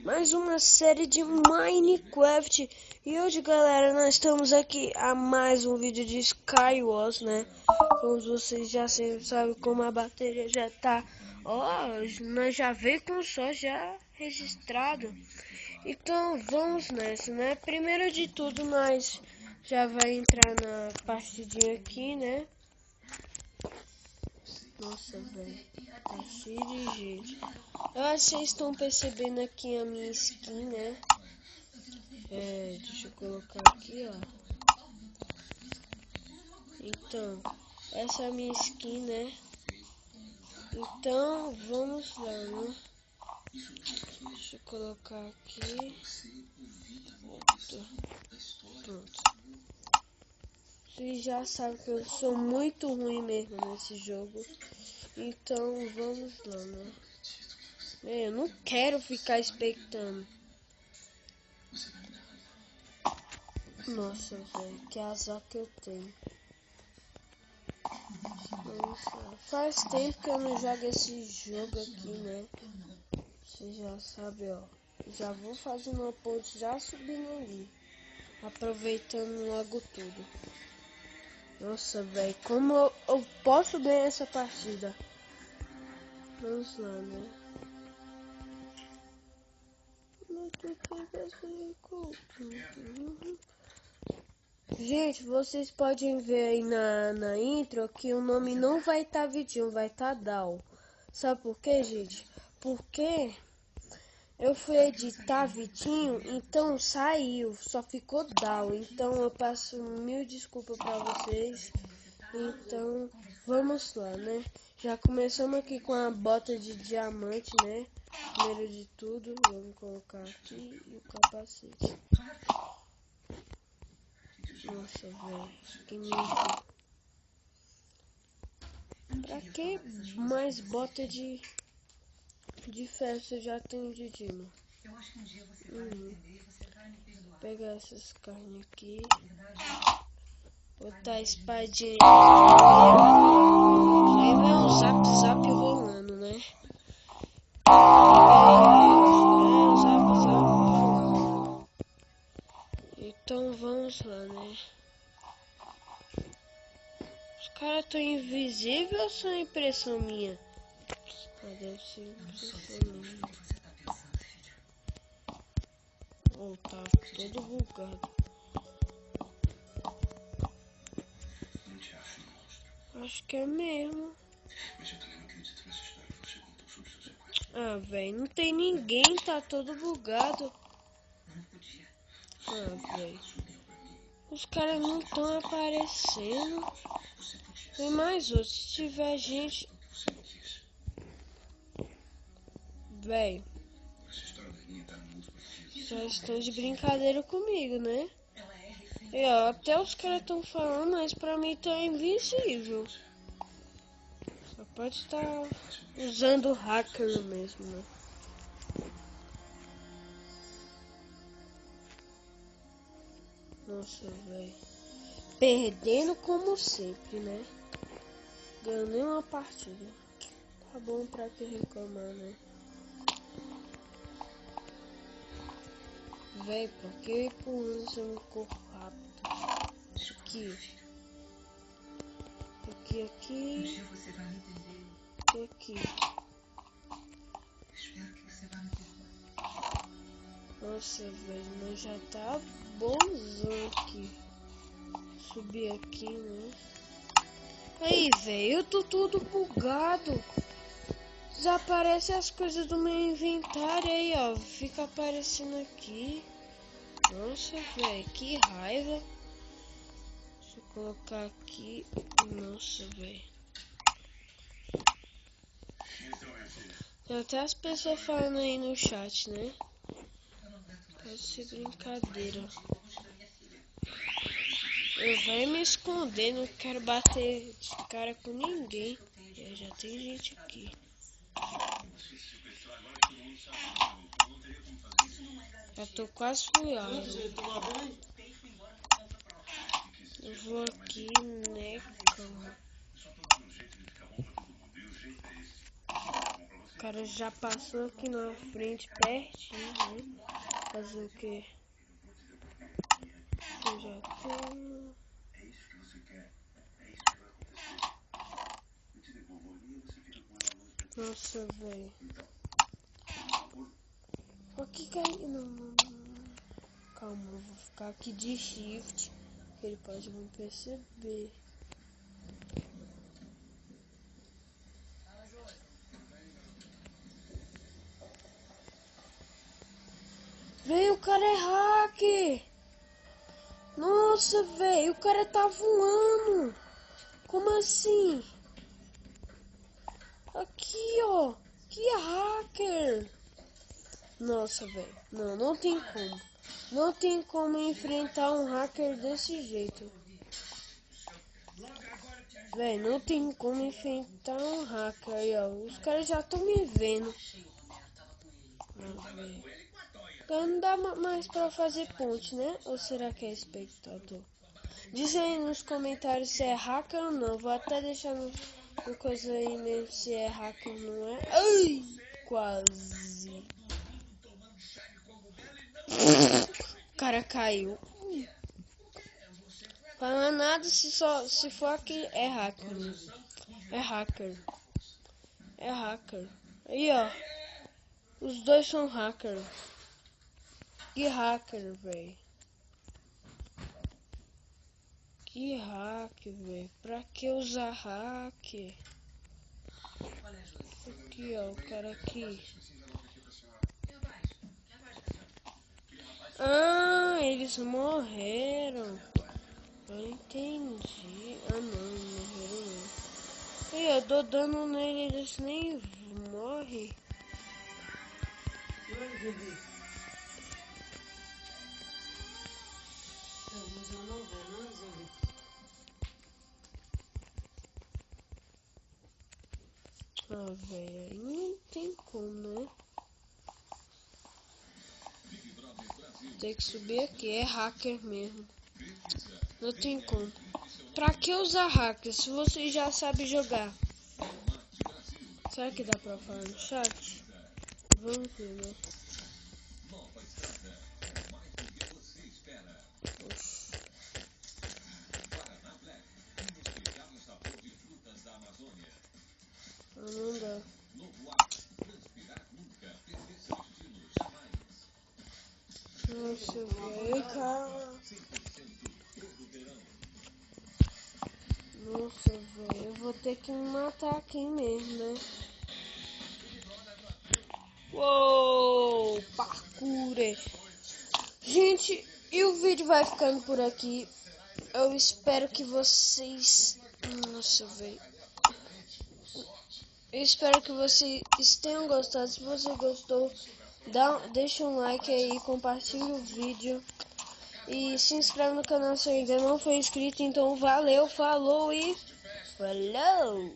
mais uma série de Minecraft. E hoje, galera, nós estamos aqui a mais um vídeo de Skywars, né? Como vocês já sabem, como a bateria já tá, nós já veio com o só já registrado. Então vamos nessa, né? Primeiro de tudo, nós já vai entrar na partidinha aqui, né? Nossa, velho, tá cheio de gente. Eu acho que vocês estão percebendo aqui a minha skin, né? Deixa eu colocar aqui, ó. Então, essa é a minha skin, né? Então, vamos lá, né? Deixa eu colocar aqui. Pronto. Vocês já sabem que eu sou muito ruim mesmo nesse jogo. Então, vamos lá, né? Eu não quero ficar expectando. Nossa, velho, que azar que eu tenho. Faz tempo que eu não jogo esse jogo aqui, né? Você já sabe, ó. Já vou fazendo uma ponte já subindo ali. Aproveitando logo tudo. Nossa, velho, como eu posso ganhar essa partida? Vamos lá, né? Gente, vocês podem ver aí na intro que o nome não vai estar Vitinho, vai estar Dal. Sabe por quê, gente? Porque eu fui editar Vitinho, então saiu, só ficou Dal. Então eu peço mil desculpas pra vocês. Então vamos lá, né? Já começamos aqui com a bota de diamante, né? Primeiro de tudo, vamos colocar aqui e o capacete. Nossa, velho, que nível. Pra que mais bota de festa já tem de Dima? Pegar essas carnes aqui. Botar a espadinha aí. Aí vai um zap rolando, né? Zap rolando. Então vamos lá, né? Os caras estão invisíveis ou são impressão minha? Deve ser impressão minha. Tá todo bugado. Acho que é mesmo. Ah, velho, não tem ninguém, tá todo bugado. Ah, velho. Os caras não estão aparecendo. Tem mais outro, se tiver gente... Véi, já estão de brincadeira comigo, né? E ó, até os caras estão falando, mas pra mim tá invisível. Só pode estar usando hacker mesmo, né? Nossa, velho. Perdendo como sempre, né? Ganhei uma partida. Tá bom pra que reclamar, né? Véi, por que pulando seu corpo rápido? Aqui. Aqui. E aqui. Nossa, velho, mas já tá bonzão aqui. Subir aqui, né? Aí, velho, eu tô todo bugado. Desaparece as coisas do meu inventário aí, ó. Fica aparecendo aqui. Nossa, velho, que raiva. Deixa eu colocar aqui. Nossa, velho. Tem até as pessoas falando aí no chat, né? Pode ser brincadeira. Eu vou me esconder, não quero bater de cara com ninguém. Já tem gente aqui. Já tô quase furado. Eu vou aqui, né, cama. O cara já passou aqui na frente, pertinho, né? Fazer o quê? Eu já tenho... Nossa, velho. Aqui cai... Não. Calma, eu vou ficar aqui de shift. Ele pode me perceber. Véi, o cara é hacker. Nossa, velho, o cara tá voando. Como assim? Aqui, ó. Que hacker. Nossa, velho. Não tem como. Não tem como enfrentar um hacker desse jeito. Véi, não tem como enfrentar um hacker aí, ó. Os caras já estão me vendo. Não dá mais pra fazer ponte, né? Ou será que é espectador? Diz aí nos comentários se é hacker ou não. Vou até deixar no coisa aí mesmo se é hacker ou não é. Ai, quase. O cara caiu. Fala nada se for aqui é hacker. É hacker. É hacker. Aí, ó. Os dois são hacker. Que hacker, velho. Que hack, velho. Pra que usar hack? Aqui, ó. O cara aqui. Ah, eles morreram. Eu entendi. Ah, não morreram não. E eu dou dano nele, eles nem morrem. Ah, velho, não tem como, né? Tem que subir aqui, é hacker mesmo. Não tem como. Pra que usar hacker se você já sabe jogar? Será que dá pra falar no chat? Vamos ver, né? Não dá. Nossa, velho, cara. Nossa, velho, eu vou ter que me matar aqui mesmo, né? Uou, parkour. Gente, e o vídeo vai ficando por aqui. Eu espero que vocês... Nossa, velho. Eu espero que vocês tenham gostado. Se você gostou, deixa um like aí, compartilha o vídeo. E se inscreve no canal se ainda não foi inscrito. Então valeu, falou e... Falou!